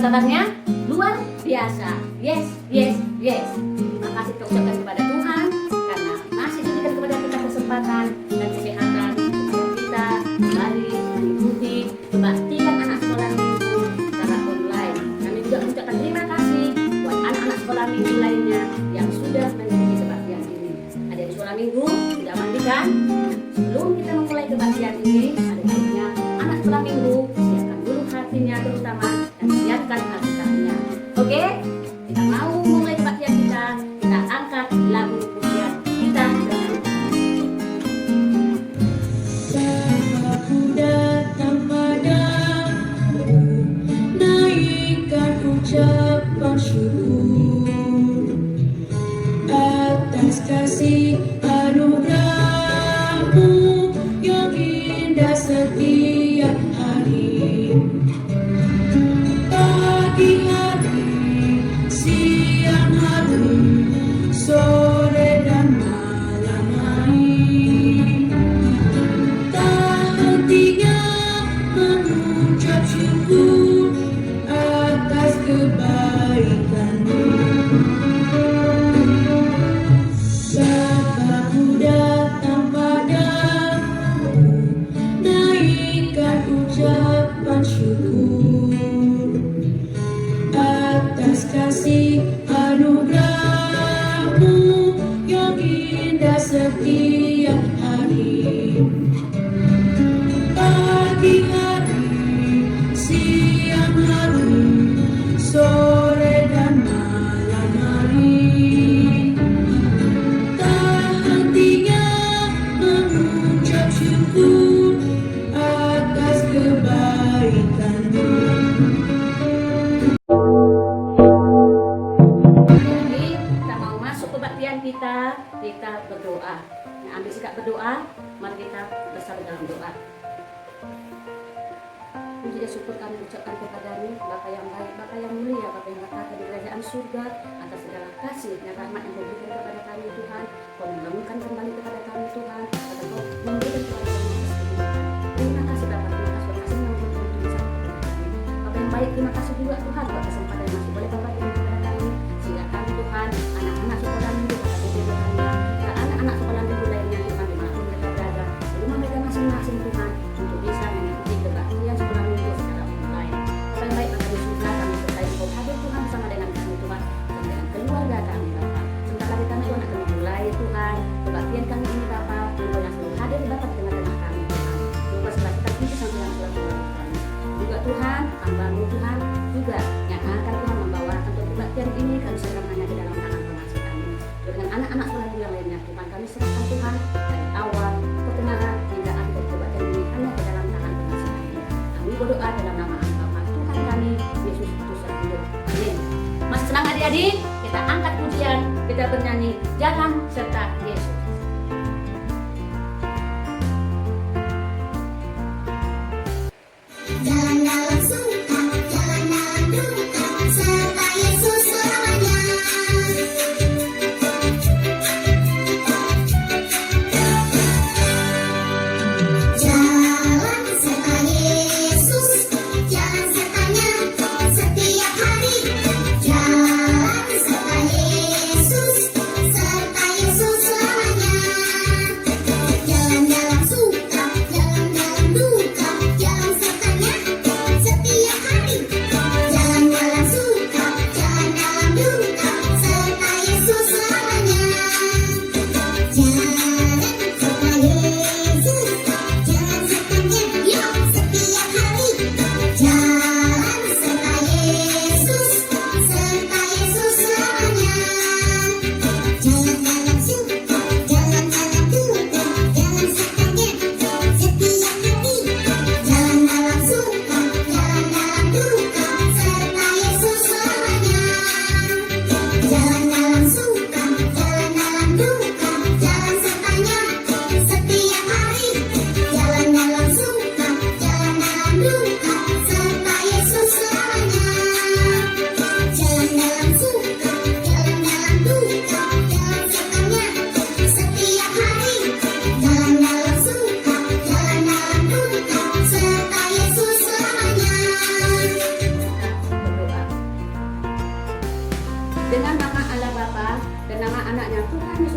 sabarnya luar biasa. Yes, yes, yes. Terima kasih kita ucapkan kepada Tuhan karena masih diberikan kepada kita kesempatan dan kesehatan supaya kita kembali mengikuti kebaktian anak sekolah minggu secara online. Kami juga mengucapkan terima kasih buat anak-anak sekolah minggu lainnya yang sudah mengikuti kebaktian ini. Ada di sekolah minggu sudah mandikan? Sebelum kita memulai kebaktian ini, ada baiknya anak sekolah minggu siapkan dulu hatinya terutama dan siapkan Alkitabnya. Oke? Kita mau mulai kebaktian kita angkat lagu pujian kita dengan Aku datang padamu, naikkan ucapan syukur atas kasih anugerahmu yang indah setiap hari. Pagi hari, siang hari, sore dan malam hari, tak hentinya mengucap syukur atas kebaikanmu. Sebab ku datang padamu, naikkan ucapan syukur atas kasih anugerahmu yang indah setiap hari. Pagi hari, siang hari, sore dan malam hari, tak hentinya mengucap syukur atas kebaikanmu. Jadi kita mau masuk kebaktian kita berdoa. Nah, ambil sikap berdoa, mari kita bersama dalam doa. Puji dan syukur kami ucapkan kepada-Mu, Bapa yang baik, Bapa yang mulia, Bapa yang berkata di kerajaan surga, atas segala kasih dan rahmat yang Kau berikan kepada kami Tuhan. Kau membangunkan kembali kepada kami Tuhan, dan Kau memberikan kepada kami kesembuhan. Terima kasih Bapa, terima kasih buat kasih yang Kau berikan kepada kami. Bapa yang baik, terima kasih juga Tuhan buat kesempatan yang masih boleh Bapa berikan kepada kami, sehingga kami Tuhan, anak-anak sekolah minggu, kata Tuhan, dan anak-anak sekolah minggu lainnya Tuhan, dimanapun mereka berada, di rumah mereka masing-masing Tuhan, untuk bisa mengikuti kebaktian sekolah minggu secara online. Bapa yang baik, Bapa di surga, kami berkata Kau hadir Tuhan bersama dengan kami Tuhan, dan dengan keluarga kami Bapa. Sebentar lagi kami Tuhan akan memulai Tuhan kebaktian kami ini Bapa, Engkau yang selalu hadir Bapa di tengah-tengah kami Tuhan. Juga setelah kita puji sampai yang selalu Tuhan. Juga Tuhan, hamba-Mu Tuhan, juga yang akan Tuhan membawa untuk kebaktian ini, kami serahkan hanya di dalam tangan pengasih kami. Dengan anak-anak sekolah minggu yang lainnya Tuhan, kami serahkan Tuhan dari awal, pertengahan, hingga akhir kebaktian ini hanya di dalam tangan pengasih kami. Kami berdoa dalam nama Bapa Tuhan kami, Yesus Kristus yang hidup. Amin. Masih senang adik-adik? Kita angkat pujian, kita bernyanyi Jalan Serta Yesus. Jalan dalam suka, jalan dalam duka, serta Yesus selamanya. Jalan serta Yesus, jalan sertanya setiap hari. Jalan serta Yesus selamanya.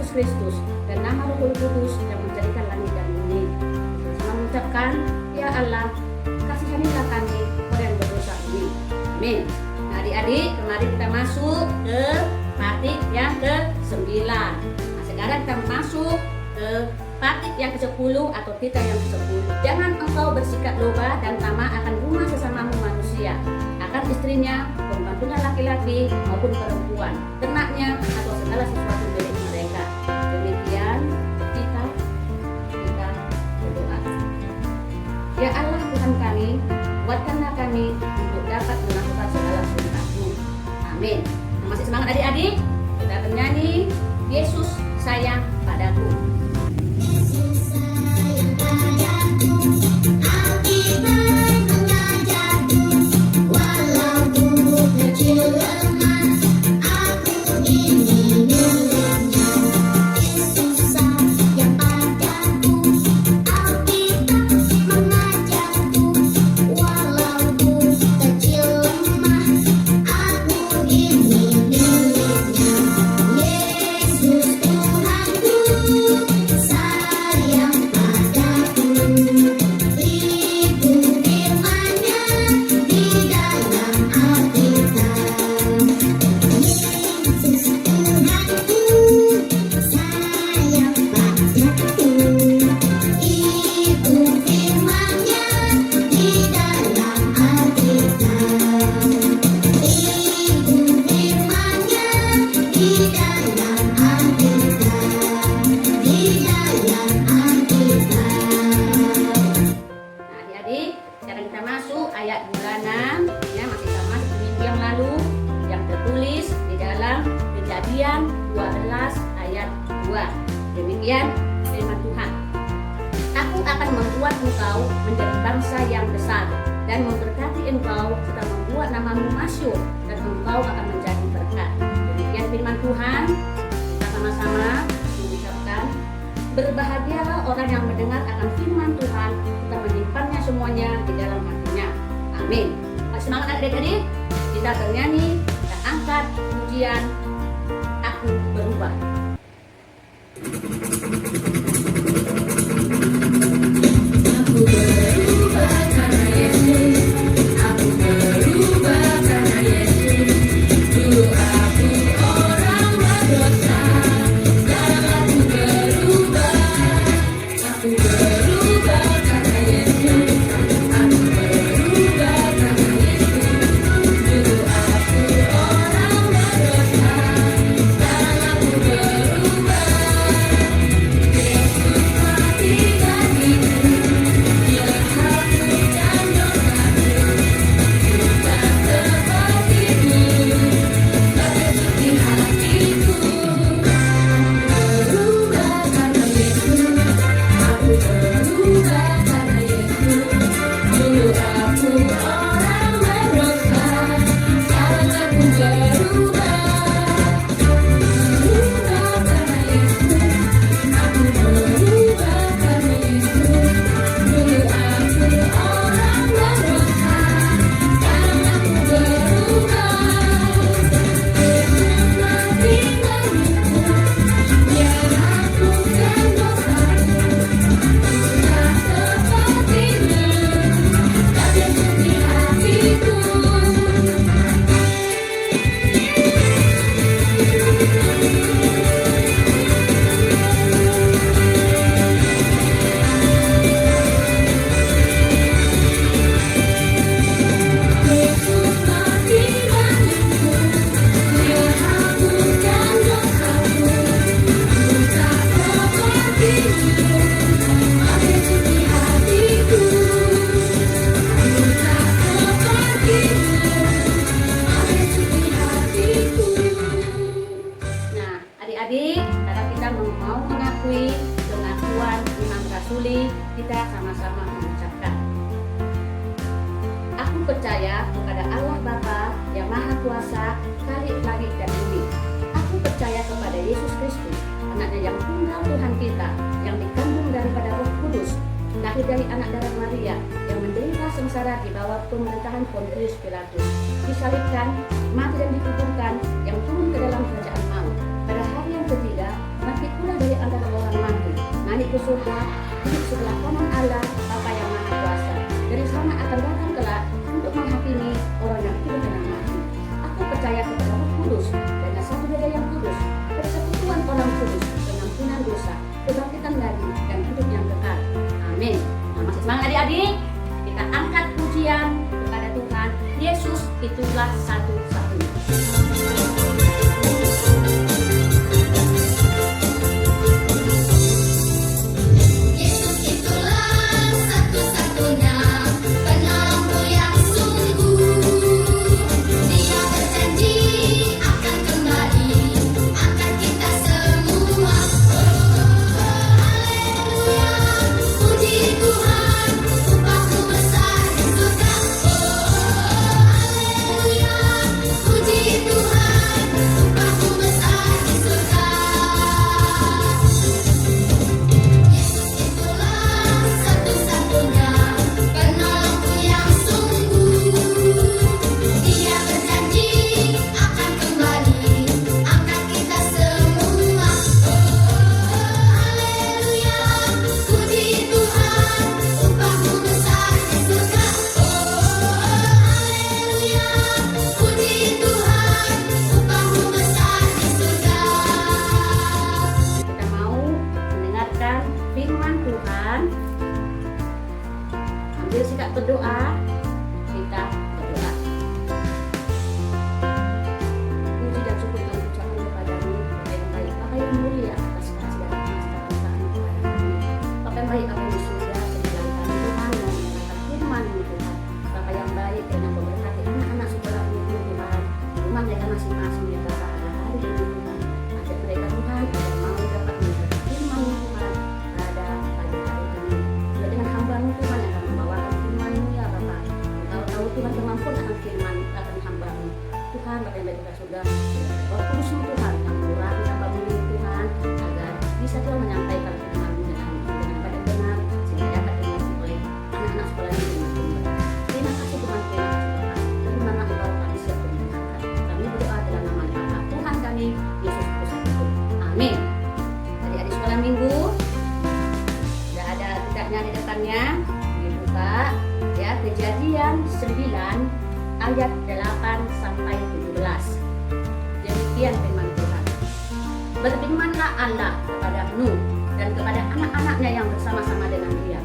Yesus Kristus dan nama Roh Kudus yang menjadikan langit dan bumi. Sama mengucapkan, ya Allah, kasihanilah kami orang yang berdosa ini. Amin. Nah adik-adik, kemarin kita masuk ke partik yang ke-9. Nah sekarang kita masuk ke partik yang ke-10 atau titel yang ke-10. Jangan engkau bersikap loba dan tamak akan rumah sesamamu manusia, akan istrinya, pembantunya laki-laki maupun perempuan, ternaknya atau segala sesuatu milik mereka. Demikian kita berdoa. Ya Allah Tuhan kami, kuatkanlah kami untuk dapat melakukan segala perintah-Mu. Amin. Nah, masih semangat adik-adik? Kita bernyanyi Yesus sayang padaku. Yesus sayang padaku, Alkitab mengajarku, walau tubuh kecil lemah, aku ini miliknya. Yesus sayang padaku, Alkitab mengajarku, walau tubuh kecil lemah, aku ini miliknya. Yesus Tuhanku sayang padaku, itu firman-Nya di dalam Alkitab. Yesus Tuhanku sayang padaku, itu firman-Nya di dalam Alkitab. Itu firman-Nya di dalam Alkitab, di dalam Alkitab. Nah adik-adik, sekarang kita masuk ayat bulanan ya, masih sama seperti minggu yang lalu yang tertulis di dalam Kejadian 12 ayat 2. Demikian firman Tuhan. Aku akan membuat engkau menjadi bangsa yang besar dan memberkati engkau serta membuat namamu masyhur dan engkau akan menjadi berkat. Demikian firman Tuhan. Kita sama-sama mengucapkan, berbahagialah orang yang mendengar akan firman Tuhan serta menyimpannya semuanya di dalam hatinya. Amin. Semangat adik-adik, kita bernyanyi, kita angkat pujian Aku Berubah. Aku berubah karena Yesus. Aku berubah karena Yesus. Dulu aku orang berdosa, sekarang aku berubah. Aku berubah karena Yesus. Aku berubah karena Yesus. Dulu aku orang berdosa, sekarang aku berubah. Yesus mati bagiku, Dia hapuskan dosaku. Bukan sepertimu, bagai suci hatiku. Berubah karena Yesus, aku berubah karena Yesus. Dulu aku orang berdosa, sekarang aku berubah. Berubah karena Yesus, aku berubah karena Yesus. Dulu aku orang berdosa, sekarang aku berubah. Yesus mati bagiku, Dia hapuskan dosaku. Tak sepertimu, bagai suci hatiku. Yesus mati bagiku, Dia hapuskan dosaku. Tak sepertimu, bagai suci hatiku. Tak sepertimu, bagai suci hatiku. Nah, adik-adik, karena kita mau mengakui pengakuan iman rasuli, kita sama-sama mengucapkan. Aku percaya kepada Allah Bapa yang Maha Kuasa, Khalik langit dan bumi. Aku percaya kepada Yesus Kristus, anaknya yang tunggal Tuhan kita, yang dikandung daripada Roh Kudus, lahir dari anak darah Maria, yang menderita sengsara di bawah pemerintahan Pontius Pilatus, disalibkan, mati dan dikuburkan, yang turun ke dalam kerajaan maut. Pada hari yang ketiga, bangkit pula ke surga, duduk sebelah kanan Allah, Bapa yang Maha Kuasa. Dari sana akan datang kelak untuk menghakimi orang yang hidup dan yang mati. Aku percaya kepada Roh Kudus dan satu gereja yang kudus, persekutuan orang kudus, pengampunan dosa, kebangkitan dari dan hidup yang kekal. Amin. Nah, masih semangat adik-adik? Kita angkat pujian kepada Tuhan. Yesus itulah satu-satunya. Yesus itulah satu-satunya penolongku yang sungguh. Dia berjanji akan kembali angkat kita semua. Haleluya, puji Tuhan, upahmu besar di surga. Haleluya, puji Tuhan, upahmu besar di surga. Yesus itulah satu-satunya penolongku yang sungguh. Dia berjanji akan kembali angkat kita semua. Haleluya, puji Tuhan, upahmu besar di surga. Haleluya, puji Tuhan, upahmu besar di surga. Kita mau mendengarkan firman Tuhan. Ambil sikap berdoa. Kita berdoa. Puji dan syukur kami ucapkan kepadamu, Bapa yang baik, Bapa yang mulia, atas kasih dan anugerah Tuhan kepada kami. Bapa yang baik, Bapa yang di surga, sekali kami Tuhan mau mendengarkan firman-Mu Tuhan. Bapa yang baik dan yang memberkati anak-anak saudara-Mu Tuhan, di rumah mereka masing-masing ya Bapa pada hari ini Tuhan. Ajak mereka Tuhan agar mau dapat mendengarkan firman-Mu Tuhan pada pagi hari ini. Juga dengan hamba-Mu Tuhan yang akan membawakan firman-Mu ya Bapa. Engkau tahu Tuhan kemampuan akan firman akan hamba-Mu. Tuhan Bapa yang baik kita sudah Roh Kudus-Mu Tuhan yang mengurangi hamba-Mu ini Tuhan agar bisa Tuhan menyampaikan firman-Mu dengan baik dan benar sehingga dapat dimengerti oleh anak-anak sekolah ini dengan benar. Terima kasih Tuhan, terima kasih Tuhan. Terima Engkau kami siap mendengarkan. Kami berdoa dalam nama Bapa Tuhan kami Yesus Kristus itu. Amin. Adik-adik sekolah minggu sudah ada tidaknya di depannya, dibuka ya, Kejadian 9 ayat 8 sampai 17. Demikian firman Tuhan. Berfirmanlah Allah kepada Nuh dan kepada anak-anaknya yang bersama-sama dengan dia.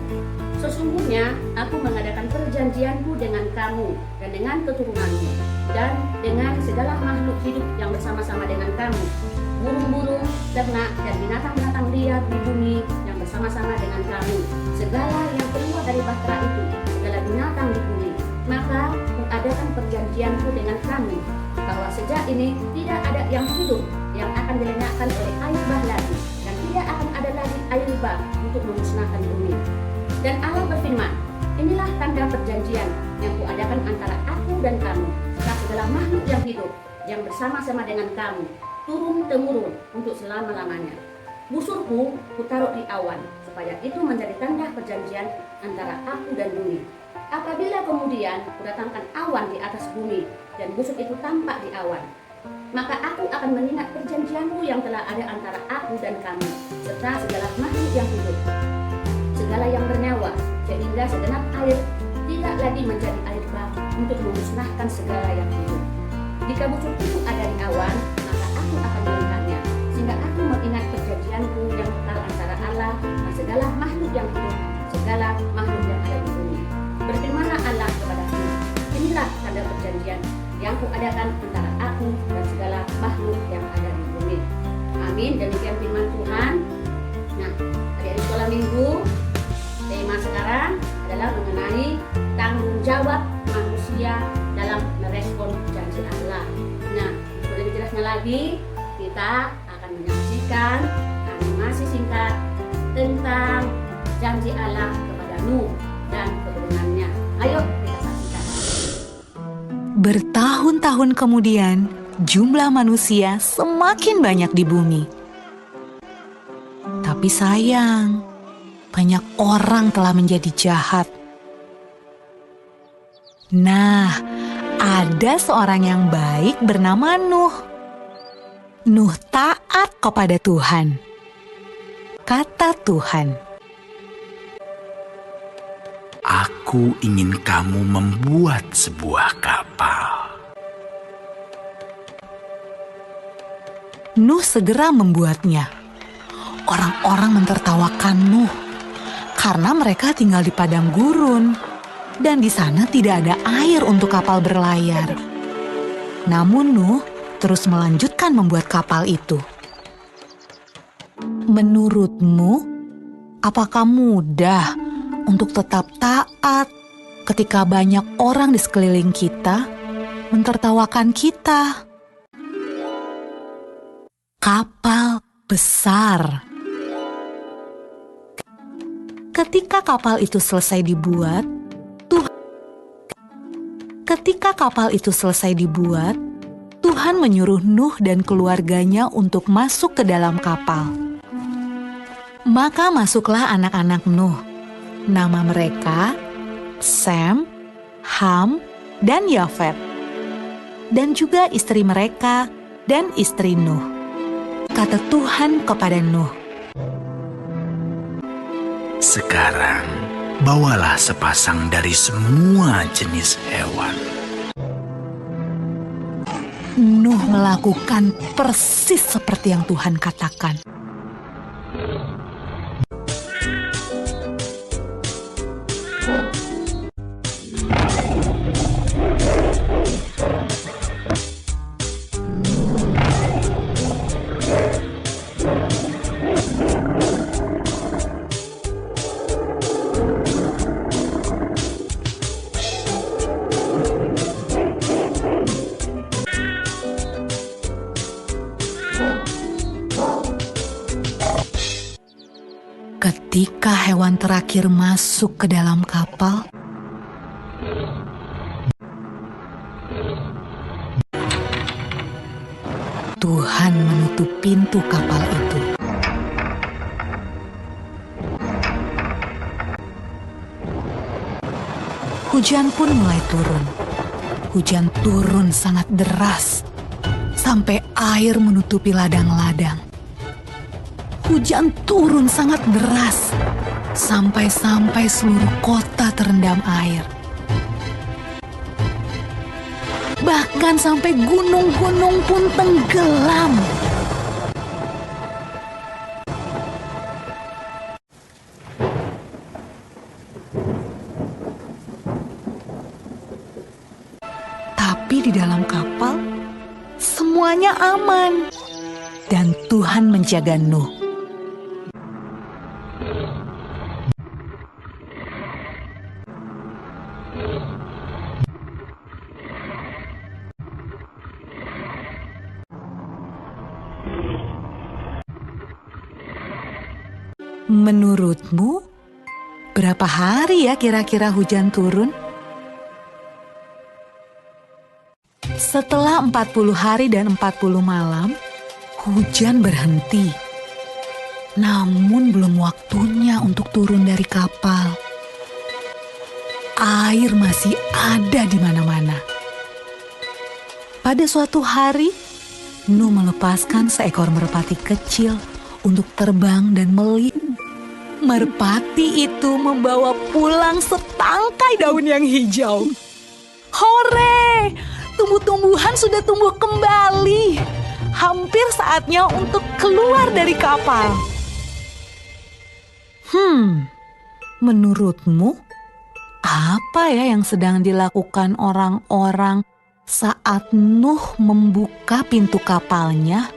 Sesungguhnya aku mengadakan perjanjianku dengan kamu dan dengan keturunanmu dan dengan segala makhluk hidup yang bersama-sama dengan kamu, burung-burung, ternak dan binatang-binatang liar di bumi yang bersama-sama dengan kamu, segala yang keluar dari bahtera itu, segala binatang di bumi. Maka kuadakan perjanjianku dengan kamu bahwa sejak ini tidak ada yang hidup yang akan dilenyapkan oleh air bah lagi, dan tidak akan ada lagi air bah untuk memusnahkan bumi. Dan Allah berfirman, inilah tanda perjanjian yang kuadakan antara aku dan kamu serta segala makhluk yang hidup yang bersama-sama dengan kamu, turun-temurun untuk selama-lamanya. Busurku kutaruh di awan, supaya itu menjadi tanda perjanjian antara aku dan bumi. Apabila kemudian kudatangkan awan di atas bumi dan busur itu tampak di awan, maka aku akan mengingat perjanjianku yang telah ada antara aku dan kamu serta segala makhluk yang hidup, segala yang bernyawa, sehingga segenap air tidak lagi menjadi air bah untuk memusnahkan segala yang hidup. Jika busur itu ada di awan, maka aku akan melihatnya, sehingga aku mengingat perjanjianku yang kekal antara Allah dan segala makhluk yang hidup, segala makhluk yang ada di bumi. Berfirmanlah Allah kepadaku, inilah tanda perjanjian yang kuadakan antara aku dan segala makhluk yang ada di bumi. Amin. Demikian firman Tuhan. Nah, adik-adik sekolah minggu, tema sekarang adalah mengenai tanggung jawab manusia dalam merespon janji Allah. Nah, untuk lebih jelasnya lagi, kita akan menyaksikan animasi singkat tentang janji Allah kepada Nuh dan keturunannya. Ayo kita saksikan. Bertahun-tahun kemudian, jumlah manusia semakin banyak di bumi. Tapi sayang, banyak orang telah menjadi jahat. Nah, ada seorang yang baik bernama Nuh. Nuh taat kepada Tuhan. kata Tuhan. Aku ingin kamu membuat sebuah kapal. Nuh segera membuatnya. Orang-orang mentertawakan Nuh karena mereka tinggal di padang gurun dan di sana tidak ada air untuk kapal berlayar. Namun Nuh terus melanjutkan membuat kapal itu. Menurutmu, apakah mudah untuk tetap taat ketika banyak orang di sekeliling kita mentertawakan kita? Kapal besar. Ketika kapal itu selesai dibuat, Tuhan menyuruh Nuh dan keluarganya untuk masuk ke dalam kapal. Maka masuklah anak-anak Nuh. Nama mereka Sem, Ham, dan Yafet. Dan juga istri mereka dan istri Nuh. Kata Tuhan kepada Nuh, Sekarang, bawalah sepasang dari semua jenis hewan. Nuh melakukan persis seperti yang Tuhan katakan. Ketika hewan terakhir masuk ke dalam kapal, Tuhan menutup pintu kapal itu. Hujan pun mulai turun. Hujan turun sangat deras, sampai air menutupi ladang-ladang. Hujan turun sangat deras, sampai seluruh kota terendam air. Bahkan sampai gunung-gunung pun tenggelam. Tapi di dalam kapal, semuanya aman. Dan Tuhan menjaga Nuh. Menurutmu, berapa hari ya kira-kira hujan turun? Setelah 40 hari dan 40 malam, hujan berhenti. Namun belum waktunya untuk turun dari kapal. Air masih ada di mana-mana. Pada suatu hari, Nuh melepaskan seekor merpati kecil untuk terbang dan melihat. Merpati itu membawa pulang setangkai daun yang hijau. Hore! Tumbuh-tumbuhan sudah tumbuh kembali. Hampir saatnya untuk keluar dari kapal. Menurutmu, apa ya yang sedang dilakukan orang-orang saat Nuh membuka pintu kapalnya?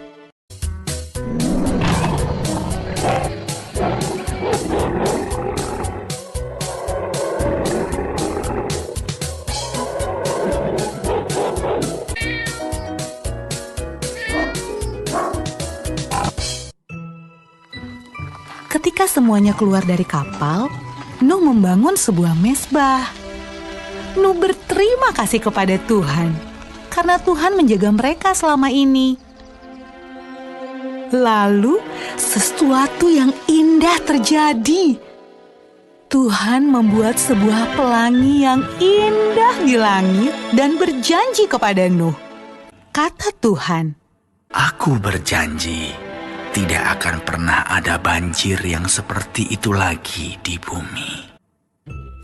Ketika semuanya keluar dari kapal, Nuh membangun sebuah mezbah. Nuh berterima kasih kepada Tuhan karena Tuhan menjaga mereka selama ini. Lalu sesuatu yang indah terjadi. Tuhan membuat sebuah pelangi yang indah di langit dan berjanji kepada Nuh. Kata Tuhan, Aku berjanji, tidak akan pernah ada banjir yang seperti itu lagi di bumi.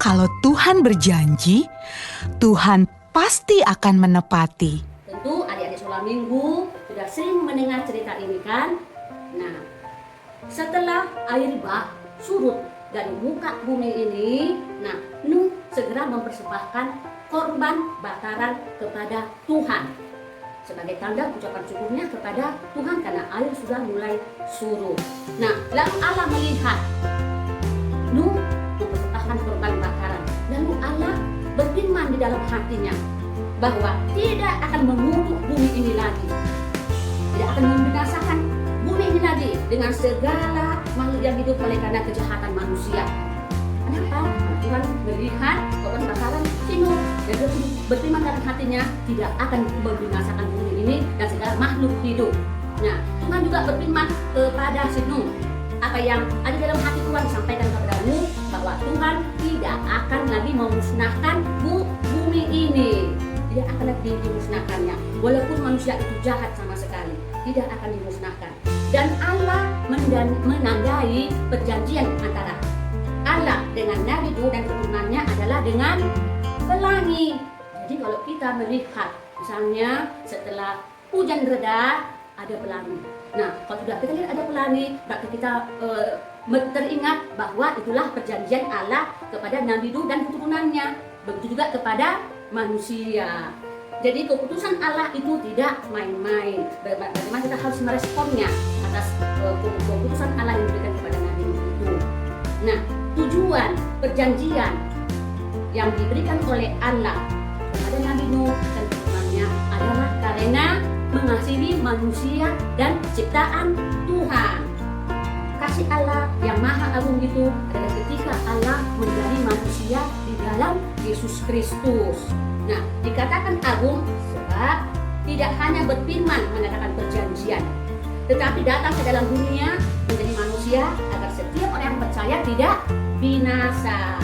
Kalau Tuhan berjanji, Tuhan pasti akan menepati. Tentu adik-adik sekolah minggu sudah sering mendengar cerita ini kan? Nah, setelah air bah surut dari muka bumi ini, nah Nuh segera mempersembahkan korban bakaran kepada Tuhan sebagai tanda ucapan syukurnya kepada Tuhan karena air sudah mulai surut. Nah, lalu Allah melihat Nuh mempersembahkan korban bakaran, lalu Allah berfirman di dalam hatinya bahwa tidak akan mengutuk bumi ini lagi, tidak akan membinasakan bumi ini lagi dengan segala makhluk yang hidup oleh karena kejahatan manusia. Kenapa? Karena Tuhan melihat korban bakaran Nuh dan berfirman dalam hatinya tidak akan membinasakan bumi ini dan segala makhluk hidup. Nah, Tuhan juga berfirman kepada Nuh, apa yang ada dalam hati Tuhan disampaikan kepada Nuh bahwa Tuhan tidak akan lagi memusnahkan bumi ini, tidak akan lagi dimusnahkannya. Walaupun manusia itu jahat sama sekali, tidak akan dimusnahkan. Dan Allah menandai perjanjian antara Allah dengan Nabi Nuh dan keturunannya adalah dengan pelangi. Jadi kalau kita melihat misalnya setelah hujan reda ada pelangi. Nah, kalau sudah kita lihat ada pelangi, berarti kita teringat bahwa itulah perjanjian Allah kepada Nabi Nuh dan keturunannya. Begitu juga kepada manusia. Jadi keputusan Allah itu tidak main-main. Bagaimana kita harus meresponnya atas keputusan Allah yang diberikan kepada Nabi Nuh itu. Nah, tujuan perjanjian yang diberikan oleh Allah kepada Nabi Nuh dan keturunannya adalah karena mengasihi manusia dan ciptaan Tuhan. Kasih Allah yang maha agung itu adalah ketika Allah menjadi manusia di dalam Yesus Kristus. Nah, dikatakan agung sebab tidak hanya berfirman mengadakan perjanjian, tetapi datang ke dalam dunia menjadi manusia agar setiap orang yang percaya tidak binasa.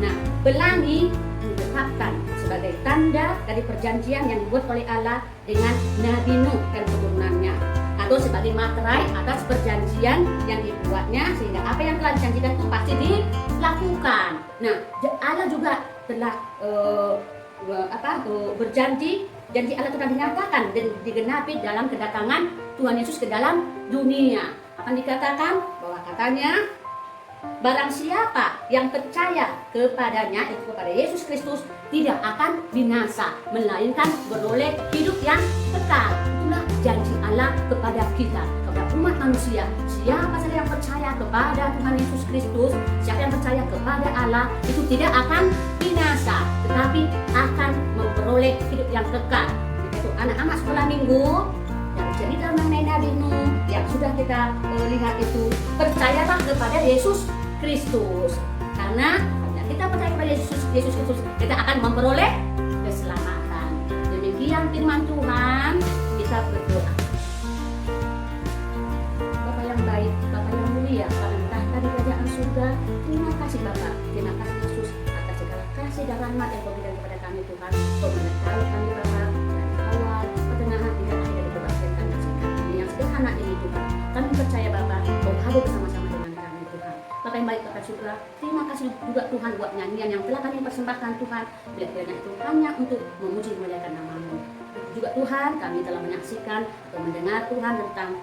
Nah, pelangi ditetapkan sebagai tanda dari perjanjian yang dibuat oleh Allah dengan Nabi Nuh dan keturunannya, atau sebagai materai atas perjanjian yang dibuatnya, sehingga apa yang telah dijanjikan itu pasti dilakukan. Nah, Allah juga telah berjanji, janji Allah telah dinyatakan dan digenapi dalam kedatangan Tuhan Yesus ke dalam dunia. Apa yang dikatakan? Bahwa katanya, barang siapa yang percaya kepadanya, itu kepada Yesus Kristus, tidak akan binasa, melainkan beroleh hidup yang kekal. Itulah janji Allah kepada kita, kepada umat manusia. Siapa saja yang percaya kepada Tuhan Yesus Kristus, siapa yang percaya kepada Allah, itu tidak akan binasa, tetapi akan memperoleh hidup yang kekal. Itu anak-anak sekolah minggu, dari cerita mengenai Nabi Nuh yang sudah kita lihat itu, percayalah kepada Yesus Kristus. Karena kita percaya kepada Yesus Kristus, kita akan memperoleh keselamatan. Demikian firman Tuhan. Kita berdoa. Bapa yang baik, Bapa yang mulia, Bapa yang tahta di kerajaan surga, terima kasih Bapa, terima kasih Yesus atas segala kasih dan rahmat yang Kau berikan kepada kami Tuhan. Kau menyertai kami Bapa dari awal, pertengahan hingga akhir dari kebaktian kami singkat ini yang sederhana ini Tuhan. Kami percaya Bapa, Kau hadir bersama-sama dengan kami Tuhan. Bapa yang baik, Bapa surga, terima kasih juga Tuhan buat nyanyian yang telah kami persembahkan Tuhan. Bila kiranya itu hanya untuk memuji memuliakan nama-Mu. Juga Tuhan, kami telah menyaksikan atau mendengar Tuhan tentang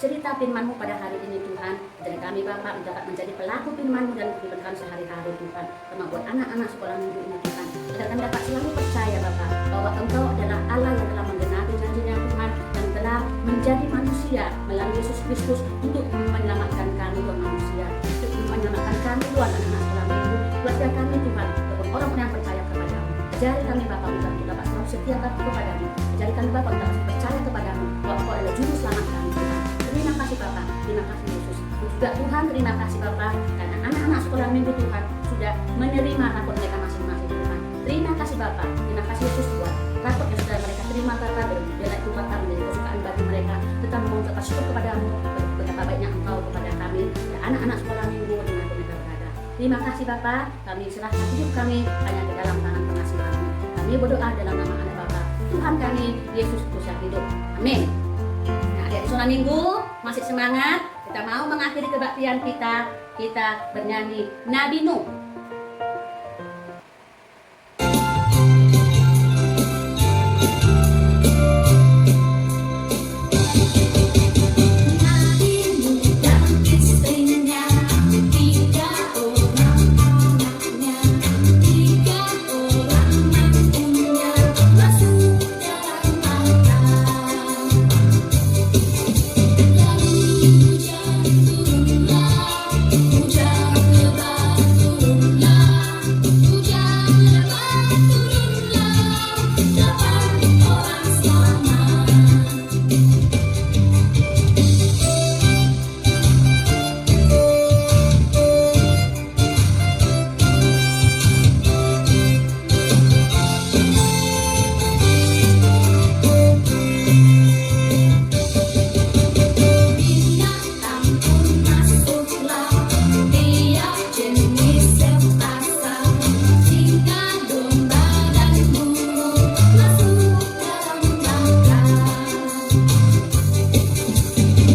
cerita firman-Mu pada hari ini Tuhan. Dan kami Bapak dapat menjadi pelaku firman-Mu dan kehidupan kami sehari-hari Tuhan. Terima buat anak-anak sekolah minggu ini Tuhan. Agar kami dapat selalu percaya Bapak bahwa Engkau adalah Allah yang telah menggenapi janji-Nya Tuhan, yang telah menjadi manusia melalui Yesus Kristus untuk menyelamatkan kami Tuhan manusia, untuk menyelamatkan kami Tuhan anak-anak sekolah minggu, keluarga kami Tuhan, untuk orang-orang yang percaya kepada-Mu. Ajari kami Bapak untuk kita dapat selalu setia kepada-Mu. Ajari kami Bapak untuk dapat percaya kepada-Mu bahwa Engkau adalah juru selamat kami Tuhan. Terima kasih Bapak, terima kasih Yesus. Juga Tuhan, terima kasih Bapak karena anak-anak sekolah minggu Tuhan sudah menerima rapot mereka masing-masing Tuhan. Terima kasih Bapak, terima kasih Yesus buat rapot yang sudah mereka terima Bapak, dan itu Bapak menjadi kesukaan bagi mereka. Tetap mengucapkan syukur kepada-Mu betapa baiknya Engkau kepada kami dan anak-anak sekolah minggu dengan mereka berada. Terima kasih Bapak, kami serahkan hidup kami hanya ke dalam tangan pengasihan-Mu. Kami berdoa dalam nama anak Bapa Tuhan kami Yesus Kristus yang hidup. Amin. Nah, adik-adik sekolah minggu, masih semangat? Kita mau mengakhiri kebaktian kita. Kita bernyanyi Nabi Nuh. Nabi Nuh dan istrinya, 3 orang anaknya, 3 orang mantunya masuk dalam lautan. Lalu hujan turunlah, hujan lebat turunlah, hujan lebat turunlah, 8 orang selamat. Binatang pun masuklah, tiap jenis raksasa, singa, domba, dan burung masuk dalam lautan.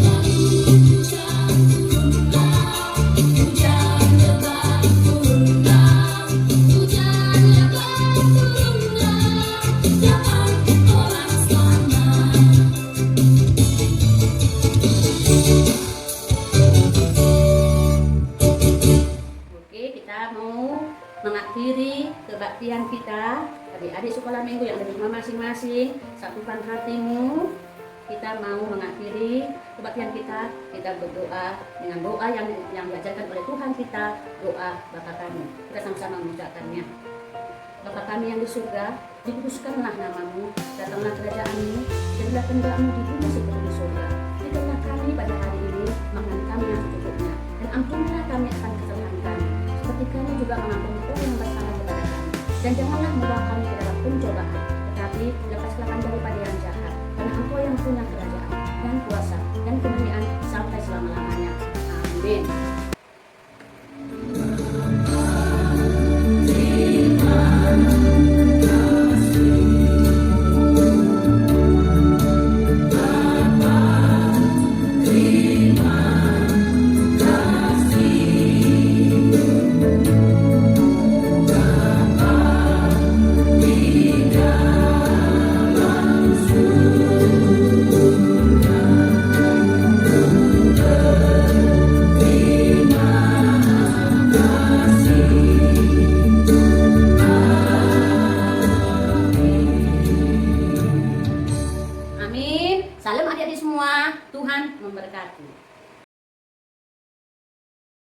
Lalu hujan turunlah, hujan lebat turunlah, hujan lebat turunlah, 8 orang selamat. Oke, kita mau mengakhiri kebaktian kita. Adik-adik sekolah minggu yang ada di rumah masing-masing, satukan hatimu. Kita mau mengakhiri kebaktian kita. Kita berdoa dengan doa yang diajarkan oleh Tuhan kita, doa Bapa kami. Kita sama-sama mengucapkannya. Bapa kami yang di surga, dikuduskanlah namamu, datanglah kerajaanmu, jadilah kehendakmu di bumi seperti di surga. Berikanlah kami pada hari ini makan kami yang secukupnya, dan ampunilah kami akan kesalahan kami, seperti kami juga mengampuni orang yang bersalah kepada kami. Dan janganlah membawa kami ke dalam pencobaan, tetapi lepaslah kami daripada yang jahat, karena Engkau yang punya kerajaan dan kuasa dan kemuliaan sampai selama-lamanya. Amin. Amin. Salam adik-adik semua. Tuhan memberkati.